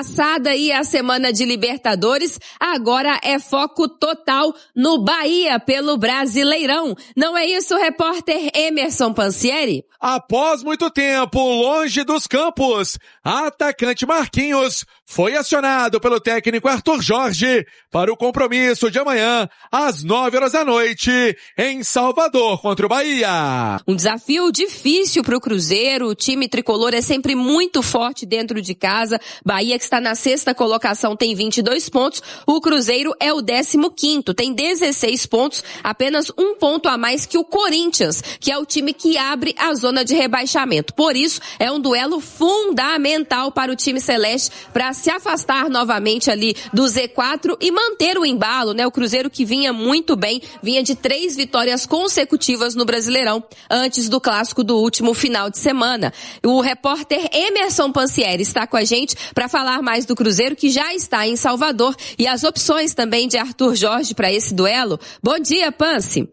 Passada aí a semana de Libertadores, agora é foco total no Bahia pelo Brasileirão. Não é isso, repórter Emerson Pansieri? Após muito tempo longe dos campos, atacante Marquinhos foi acionado pelo técnico Arthur Jorge para o compromisso de amanhã às 9h da noite em Salvador contra o Bahia. Um desafio difícil para o Cruzeiro. O time tricolor é sempre muito forte dentro de casa. Bahia, que está na 6ª colocação, tem 22 pontos. O Cruzeiro é o 15º, tem 16 pontos, apenas um ponto a mais que o Corinthians, que é o time que abre a zona de rebaixamento. Por isso, é um duelo fundamental para o time celeste para se afastar novamente ali do Z4 e manter o embalo, né? O Cruzeiro que vinha muito bem, vinha de 3 vitórias consecutivas no Brasileirão, antes do clássico do último final de semana. O repórter Emerson Pansieri está com a gente para falar mais do Cruzeiro, que já está em Salvador, e as opções também de Arthur Jorge para esse duelo. Bom dia, Pansi.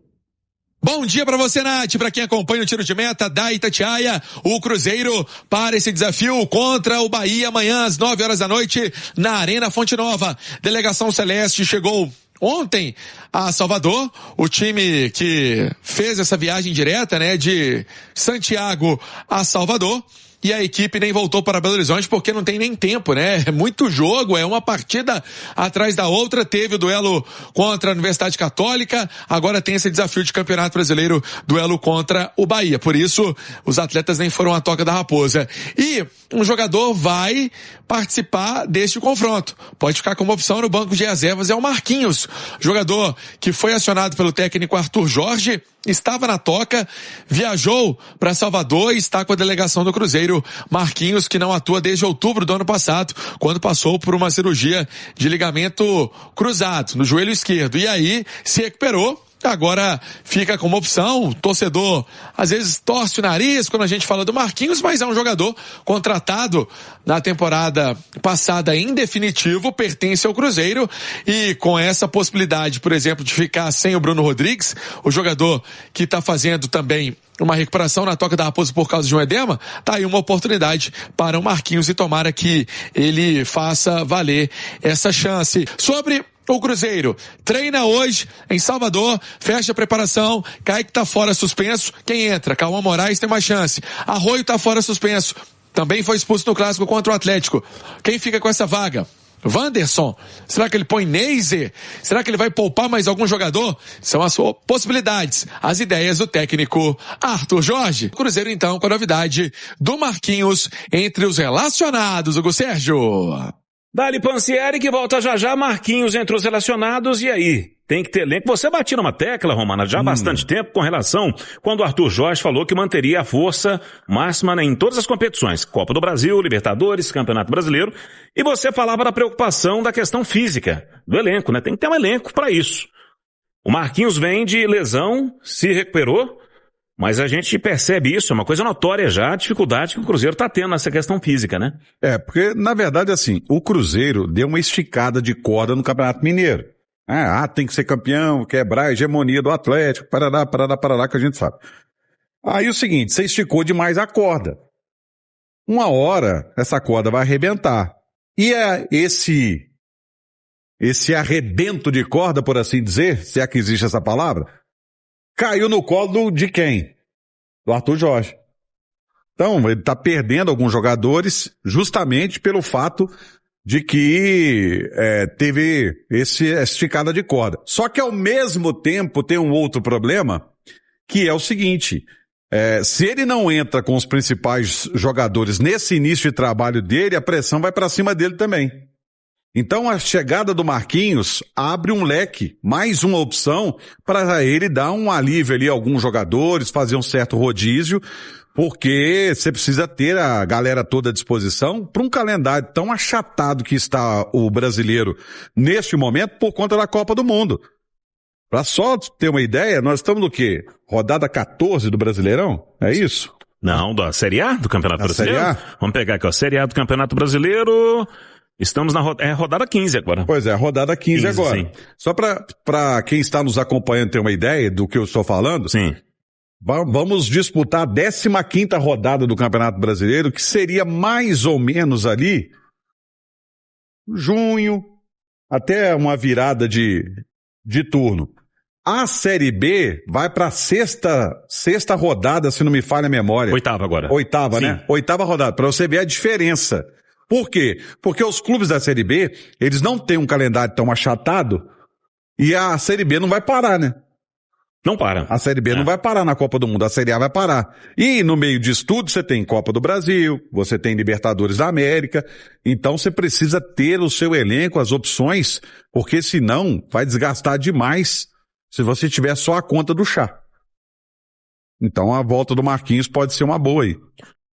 Bom dia para você, Nath, para quem acompanha o tiro de meta da Itatiaia, o Cruzeiro para esse desafio contra o Bahia amanhã às 9h da noite na Arena Fonte Nova. Delegação Celeste chegou ontem a Salvador, o time que fez essa viagem direta, né, de Santiago a Salvador. E a equipe nem voltou para Belo Horizonte porque não tem nem tempo, né? É muito jogo, é uma partida atrás da outra. Teve o duelo contra a Universidade Católica, agora tem esse desafio de Campeonato Brasileiro, duelo contra o Bahia. Por isso, os atletas nem foram à Toca da Raposa. E um jogador vai participar deste confronto. Pode ficar como opção no banco de reservas, é o Marquinhos, jogador que foi acionado pelo técnico Arthur Jorge, estava na Toca, viajou para Salvador e está com a delegação do Cruzeiro. Marquinhos, que não atua desde outubro do ano passado, quando passou por uma cirurgia de ligamento cruzado no joelho esquerdo. E aí se recuperou. Agora fica como opção. O torcedor às vezes torce o nariz quando a gente fala do Marquinhos, mas é um jogador contratado na temporada passada em definitivo, pertence ao Cruzeiro, e com essa possibilidade, por exemplo, de ficar sem o Bruno Rodrigues, o jogador que está fazendo também uma recuperação na Toca da Raposa por causa de um edema, tá aí uma oportunidade para o Marquinhos e tomara que ele faça valer essa chance. Sobre o Cruzeiro, treina hoje em Salvador, fecha a preparação, Kaique tá fora suspenso, quem entra? Cauã Moraes tem mais chance, Arroio tá fora suspenso, também foi expulso no clássico contra o Atlético, quem fica com essa vaga? Wanderson, será que ele põe Neiser? Será que ele vai poupar mais algum jogador? São as possibilidades, as ideias do técnico Arthur Jorge. Cruzeiro então com a novidade do Marquinhos entre os relacionados, Hugo Sérgio. Dali Pansieri que volta já já, Marquinhos entre os relacionados, e aí? Tem que ter elenco. Você batia numa tecla, Romana, já há bastante tempo com relação quando o Arthur Jorge falou que manteria a força máxima, né, em todas as competições. Copa do Brasil, Libertadores, Campeonato Brasileiro. E você falava da preocupação da questão física do elenco, né? Tem que ter um elenco para isso. O Marquinhos vem de lesão, se recuperou, mas a gente percebe isso, é uma coisa notória já, a dificuldade que o Cruzeiro está tendo nessa questão física, né? É, porque, na verdade, assim, o Cruzeiro deu uma esticada de corda no Campeonato Mineiro. Tem que ser campeão, quebrar a hegemonia do Atlético, parará, que a gente sabe. Aí o seguinte, você esticou demais a corda. Uma hora, essa corda vai arrebentar. E esse arrebento de corda, por assim dizer, se é que existe essa palavra, caiu no colo de quem? Do Arthur Jorge. Então, ele está perdendo alguns jogadores justamente pelo fato de que teve essa esticada de corda. Só que ao mesmo tempo tem um outro problema, que é o seguinte, se ele não entra com os principais jogadores nesse início de trabalho dele, a pressão vai para cima dele também. Então a chegada do Marquinhos abre um leque, mais uma opção para ele dar um alívio ali a alguns jogadores, fazer um certo rodízio, porque você precisa ter a galera toda à disposição para um calendário tão achatado que está o brasileiro neste momento por conta da Copa do Mundo. Para só ter uma ideia, nós estamos no quê? Rodada 14 do Brasileirão? É isso? Não, da Série A do Campeonato Brasileiro. Série A? Vamos pegar aqui, ó, Série A do Campeonato Brasileiro. Estamos na rodada 15 agora. Pois é, rodada 15 agora. Sim. Só para quem está nos acompanhando ter uma ideia do que eu estou falando. Sim. Vamos disputar a 15ª rodada do Campeonato Brasileiro, que seria mais ou menos ali junho, até uma virada de turno. A Série B vai para sexta rodada, se não me falha a memória. Oitava agora. Oitava, Sim. né? Oitava rodada, para você ver a diferença. Por quê? Porque os clubes da Série B, eles não têm um calendário tão achatado e a Série B não vai parar, né? Não para. A Série B não vai parar na Copa do Mundo, a Série A vai parar. E no meio disso tudo, você tem Copa do Brasil, você tem Libertadores da América, então você precisa ter o seu elenco, as opções, porque senão vai desgastar demais se você tiver só a conta do chá. Então a volta do Marquinhos pode ser uma boa aí.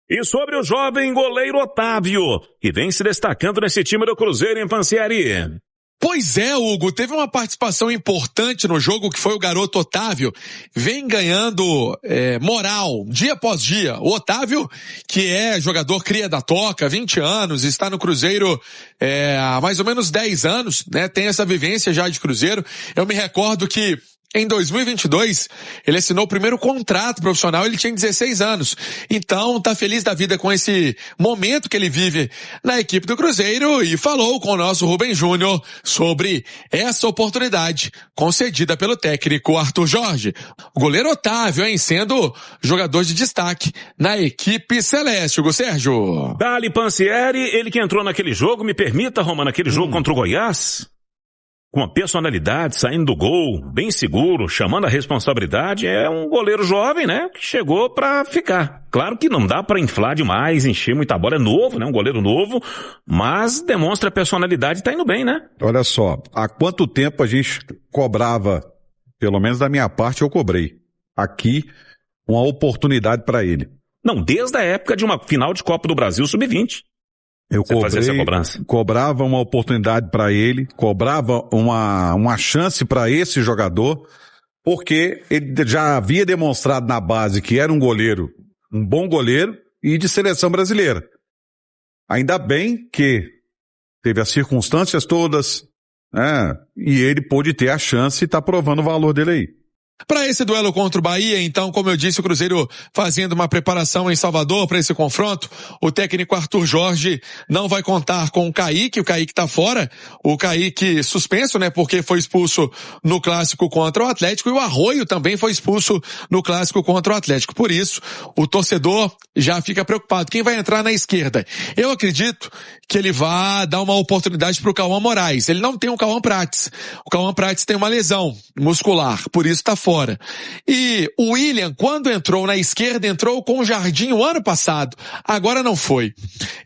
E sobre o jovem goleiro Otávio, que vem se destacando nesse time do Cruzeiro em Pancieri. Pois é, Hugo, teve uma participação importante no jogo que foi o garoto Otávio, vem ganhando moral dia após dia. O Otávio, que é jogador cria da Toca, 20 anos, está no Cruzeiro há mais ou menos 10 anos, né? Tem essa vivência já de Cruzeiro. Eu me recordo que em 2022, ele assinou o primeiro contrato profissional, ele tinha 16 anos. Então, tá feliz da vida com esse momento que ele vive na equipe do Cruzeiro e falou com o nosso Rubem Júnior sobre essa oportunidade concedida pelo técnico Arthur Jorge. O goleiro Otávio, sendo jogador de destaque na equipe celeste, Hugo Sérgio. Dali Pancieri, ele que entrou naquele jogo, me permita, Roma, naquele jogo contra o Goiás, com a personalidade, saindo do gol, bem seguro, chamando a responsabilidade, é um goleiro jovem, né, que chegou pra ficar. Claro que não dá pra inflar demais, encher muita bola, é novo, né, um goleiro novo, mas demonstra a personalidade e tá indo bem, né? Olha só, há quanto tempo a gente cobrava, pelo menos da minha parte eu cobrei, aqui, uma oportunidade pra ele. Não, desde a época de uma final de Copa do Brasil Sub-20. Eu cobrava uma oportunidade para ele, cobrava uma chance para esse jogador, porque ele já havia demonstrado na base que era um goleiro, um bom goleiro e de seleção brasileira. Ainda bem que teve as circunstâncias todas, né? E ele pôde ter a chance e tá provando o valor dele aí. Para esse duelo contra o Bahia, então, como eu disse, o Cruzeiro fazendo uma preparação em Salvador para esse confronto, o técnico Arthur Jorge não vai contar com o Kaique tá fora, o Kaique suspenso, né, porque foi expulso no clássico contra o Atlético, e o Arroio também foi expulso no clássico contra o Atlético. Por isso, o torcedor já fica preocupado. Quem vai entrar na esquerda? Eu acredito que ele vai dar uma oportunidade para o Cauã Moraes. Ele não tem o Cauã Prates. O Cauã Prates tem uma lesão muscular, por isso está fora. E o William, quando entrou na esquerda, entrou com o Jardim o ano passado. Agora não foi.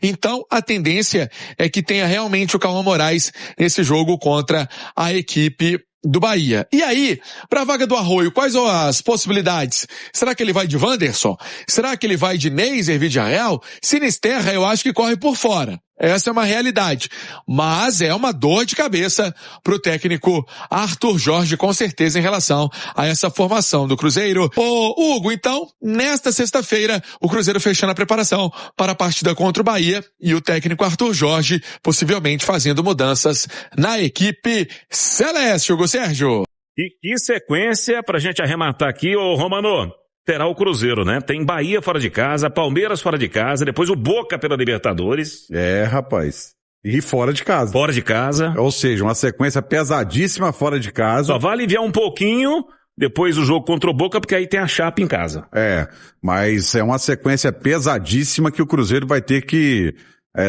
Então, a tendência é que tenha realmente o Cauã Moraes nesse jogo contra a equipe do Bahia. E aí, para a vaga do Arroio, quais são as possibilidades? Será que ele vai de Wanderson? Será que ele vai de Neiser, Villarreal? Sinisterra, eu acho que corre por fora. Essa é uma realidade. Mas é uma dor de cabeça pro técnico Arthur Jorge, com certeza, em relação a essa formação do Cruzeiro. Ô, Hugo, então, nesta sexta-feira, o Cruzeiro fechando a preparação para a partida contra o Bahia e o técnico Arthur Jorge possivelmente fazendo mudanças na equipe celeste, Hugo Sérgio. E que sequência pra gente arrematar aqui, ô Romano. Terá o Cruzeiro, né? Tem Bahia fora de casa, Palmeiras fora de casa, depois o Boca pela Libertadores. É, rapaz. E fora de casa. Fora de casa. Ou seja, uma sequência pesadíssima fora de casa. Só vai aliviar um pouquinho depois do jogo contra o Boca, porque aí tem a chapa em casa. É, mas é uma sequência pesadíssima que o Cruzeiro vai ter que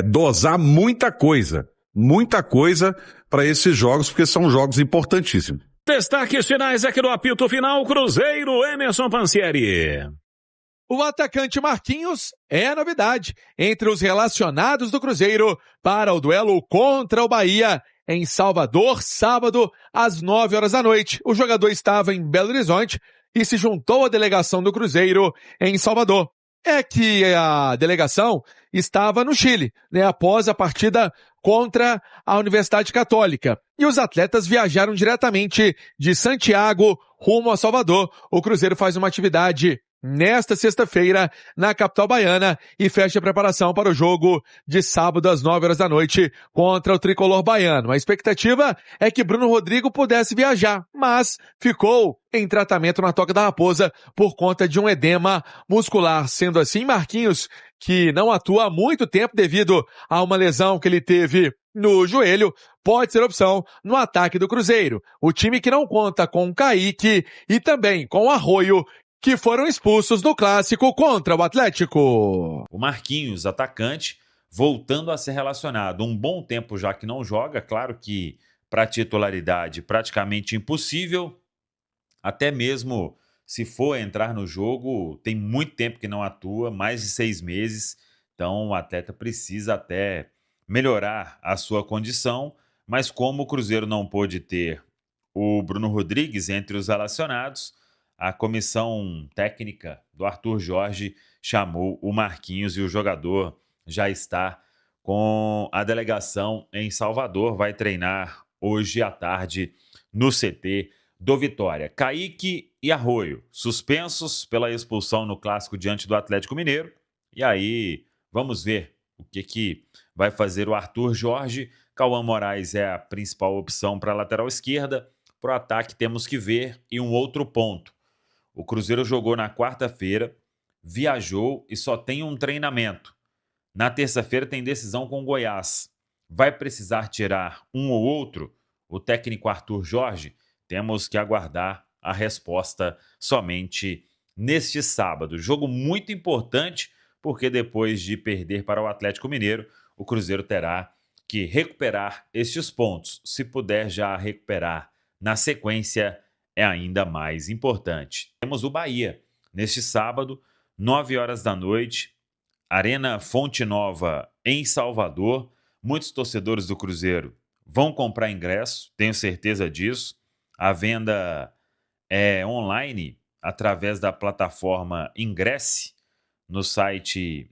dosar muita coisa para esses jogos, porque são jogos importantíssimos. Destaques finais aqui do apito final, Cruzeiro, Emerson Pancieri. O atacante Marquinhos é a novidade entre os relacionados do Cruzeiro para o duelo contra o Bahia em Salvador, sábado, às 9 horas da noite. O jogador estava em Belo Horizonte e se juntou à delegação do Cruzeiro em Salvador. É que a delegação estava no Chile, né, após a partida contra a Universidade Católica. E os atletas viajaram diretamente de Santiago rumo a Salvador. O Cruzeiro faz uma atividade nesta sexta-feira na capital baiana e fecha a preparação para o jogo de sábado às 9 horas da noite contra o tricolor baiano. A expectativa é que Bruno Rodrigo pudesse viajar, mas ficou em tratamento na Toca da Raposa por conta de um edema muscular. Sendo assim, Marquinhos, que não atua há muito tempo devido a uma lesão que ele teve no joelho, pode ser opção no ataque do Cruzeiro. O time que não conta com Kaique e também com Arroio, que foram expulsos do clássico contra o Atlético. O Marquinhos, atacante, voltando a ser relacionado. Um bom tempo já que não joga, claro que para titularidade praticamente impossível, até mesmo se for entrar no jogo, tem muito tempo que não atua, mais de 6 meses, então o atleta precisa até melhorar a sua condição, mas como o Cruzeiro não pôde ter o Bruno Rodrigues entre os relacionados, a comissão técnica do Arthur Jorge chamou o Marquinhos e o jogador já está com a delegação em Salvador, vai treinar hoje à tarde no CT do Vitória. Kaique e Arroio, suspensos pela expulsão no clássico diante do Atlético Mineiro. E aí, vamos ver o que vai fazer o Arthur Jorge. Cauã Moraes é a principal opção para a lateral esquerda. Para o ataque temos que ver. E um outro ponto. O Cruzeiro jogou na quarta-feira, viajou e só tem um treinamento. Na terça-feira tem decisão com o Goiás. Vai precisar tirar um ou outro? O técnico Arthur Jorge? Temos que aguardar a resposta somente neste sábado. Jogo muito importante, porque depois de perder para o Atlético Mineiro, o Cruzeiro terá que recuperar estes pontos. Se puder já recuperar na sequência, é ainda mais importante. Temos o Bahia neste sábado, 9 horas da noite, Arena Fonte Nova em Salvador. Muitos torcedores do Cruzeiro vão comprar ingresso, tenho certeza disso. A venda é online através da plataforma Ingresse, no site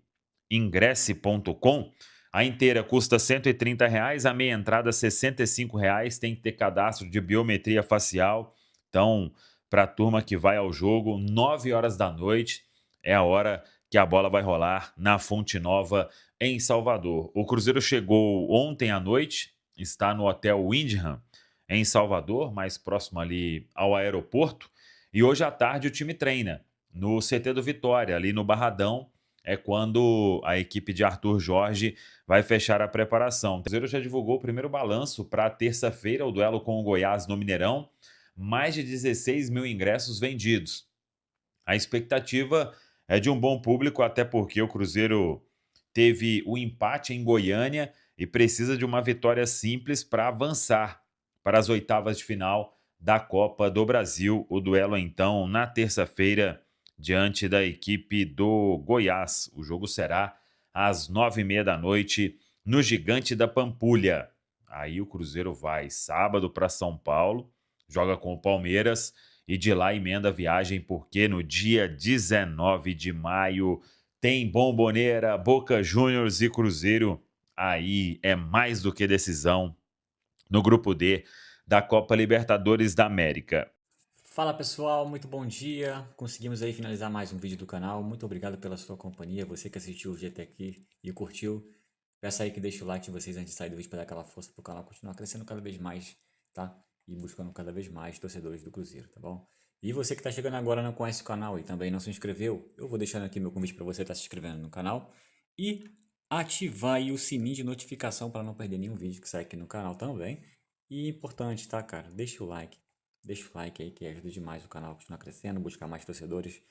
ingresse.com. A inteira custa R$ 130, a meia entrada R$ 65, tem que ter cadastro de biometria facial. Então, para a turma que vai ao jogo, 9 horas da noite é a hora que a bola vai rolar na Fonte Nova em Salvador. O Cruzeiro chegou ontem à noite, está no Hotel Windham, em Salvador, mais próximo ali ao aeroporto. E hoje à tarde o time treina no CT do Vitória, ali no Barradão. É quando a equipe de Arthur Jorge vai fechar a preparação. O Cruzeiro já divulgou o primeiro balanço para terça-feira, o duelo com o Goiás no Mineirão. Mais de 16 mil ingressos vendidos. A expectativa é de um bom público, até porque o Cruzeiro teve o empate em Goiânia e precisa de uma vitória simples para avançar para as oitavas de final da Copa do Brasil. O duelo, então, na terça-feira, diante da equipe do Goiás. O jogo será às 9h30 da noite, no Gigante da Pampulha. Aí o Cruzeiro vai sábado para São Paulo, joga com o Palmeiras e de lá emenda a viagem, porque no dia 19 de maio tem Bombonera, Boca Juniors e Cruzeiro. Aí é mais do que decisão no grupo D da Copa Libertadores da América. Fala pessoal, muito bom dia. Conseguimos aí finalizar mais um vídeo do canal. Muito obrigado pela sua companhia. Você que assistiu o vídeo até aqui e curtiu, peço aí que deixe o like de vocês antes de sair do vídeo para dar aquela força para o canal continuar crescendo cada vez mais, tá? E buscando cada vez mais torcedores do Cruzeiro, tá bom? E você que está chegando agora e não conhece o canal e também não se inscreveu, eu vou deixando aqui meu convite para você estar se inscrevendo no canal e ativar aí o sininho de notificação para não perder nenhum vídeo que sai aqui no canal também. E importante, tá, cara? Deixa o like aí que ajuda demais o canal a continuar crescendo, buscar mais torcedores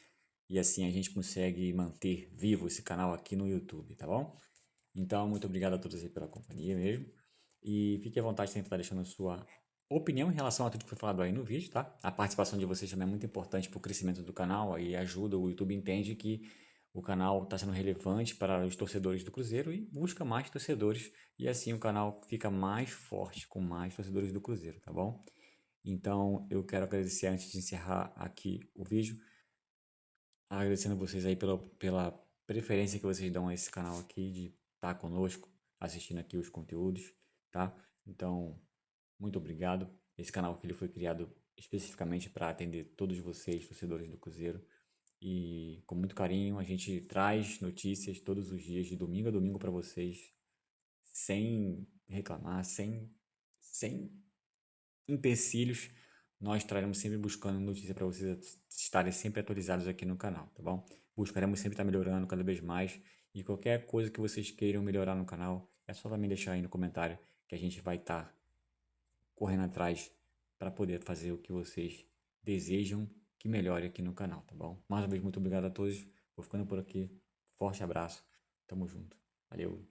e assim a gente consegue manter vivo esse canal aqui no YouTube, tá bom? Então, muito obrigado a todos aí pela companhia mesmo e fique à vontade de estar deixando a sua opinião em relação a tudo que foi falado aí no vídeo, tá? A participação de vocês também é muito importante para o crescimento do canal e ajuda, o YouTube entende que o canal está sendo relevante para os torcedores do Cruzeiro e busca mais torcedores e assim o canal fica mais forte com mais torcedores do Cruzeiro, tá bom? Então eu quero agradecer antes de encerrar aqui o vídeo, agradecendo vocês aí pela preferência que vocês dão a esse canal aqui, de estar conosco, assistindo aqui os conteúdos, tá? Então, muito obrigado. Esse canal aqui ele foi criado especificamente para atender todos vocês, torcedores do Cruzeiro. E com muito carinho a gente traz notícias todos os dias, de domingo a domingo para vocês, sem reclamar, sem empecilhos. Nós traremos sempre buscando notícia para vocês estarem sempre atualizados aqui no canal, tá bom? Buscaremos sempre estar melhorando cada vez mais. E qualquer coisa que vocês queiram melhorar no canal, é só também deixar aí no comentário que a gente vai estar correndo atrás para poder fazer o que vocês desejam que melhore aqui no canal, tá bom? Mais uma vez, muito obrigado a todos. Vou ficando por aqui. Forte abraço. Tamo junto. Valeu.